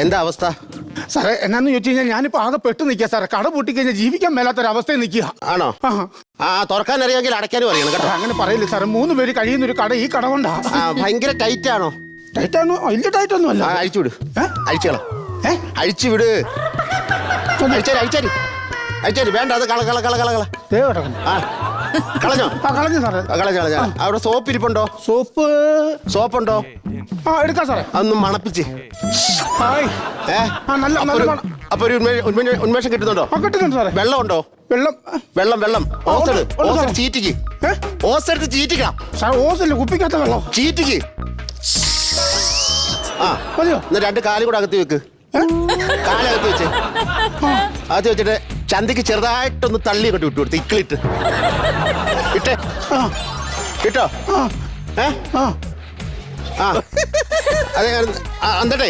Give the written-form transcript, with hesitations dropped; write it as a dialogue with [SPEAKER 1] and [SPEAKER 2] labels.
[SPEAKER 1] എന്താ അവസ്ഥ
[SPEAKER 2] സാറേ എന്നാന്ന് ചോദിച്ചു കഴിഞ്ഞാൽ ഞാനിപ്പോ ആകെ പെട്ട് നിൽക്കുക സാറേ. കട പൂട്ടിക്കഴിഞ്ഞാൽ ജീവിക്കാൻ മേലാത്തൊരവസ്ഥയിൽ നിൽക്കുക.
[SPEAKER 1] ആണോ? തുറക്കാൻ അറിയാമെങ്കിൽ അടയ്ക്കാനും അറിയണം കേട്ടോ.
[SPEAKER 2] അങ്ങനെ പറയില്ല സാറേ. 3 പേര് കഴിയുന്ന ഒരു കട ഈ കട കൊണ്ടാ.
[SPEAKER 1] ഭയങ്കര ടൈറ്റ് ആണോ?
[SPEAKER 2] ടൈറ്റ് ആണോ? വലിയ ടൈറ്റ് ഒന്നും അല്ല.
[SPEAKER 1] അഴിച്ചു വിട്. അഴിച്ചുകള. അഴിച്ചു വിട്. അഴിച്ചാരി വേണ്ട. അത് കള കളഞ്ഞോ?
[SPEAKER 2] കളഞ്ഞു സാറേ.
[SPEAKER 1] കളഞ്ഞ അവിടെ സോപ്പ് ഇരിപ്പുണ്ടോ? സോപ്പുണ്ടോ?
[SPEAKER 2] എടുക്കാം സാറേ.
[SPEAKER 1] അതൊന്നും മണപ്പിച്ച്. അപ്പൊ ഒരു ഉന്മേഷം കിട്ടുന്നുണ്ടോ?
[SPEAKER 2] കിട്ടുന്നുണ്ട് സാറേ.
[SPEAKER 1] വെള്ളം ഉണ്ടോ? വെള്ളം ഓസ് ചീറ്റിക്ക്. ഓസ് എടുത്ത് ചീറ്റിക്കണം
[SPEAKER 2] സാർ. ഓസില്ല, കുപ്പിക്കകത്ത വെള്ളം
[SPEAKER 1] ചീറ്റിക്ക്.
[SPEAKER 2] മതിയോ?
[SPEAKER 1] 2 കാലും കൂടെ അകത്ത് വെക്ക്. കാലകത്ത് വെച്ച് അകത്ത് വെച്ചിട്ട് ചന്തിക്ക് ചെറുതായിട്ടൊന്ന് തള്ളി കൊണ്ട് വിട്ടു കൊടുത്ത് ഇക്കിളിട്ട് ഇട്ടേ. കിട്ടോ? അതെ. എന്നിട്ടേ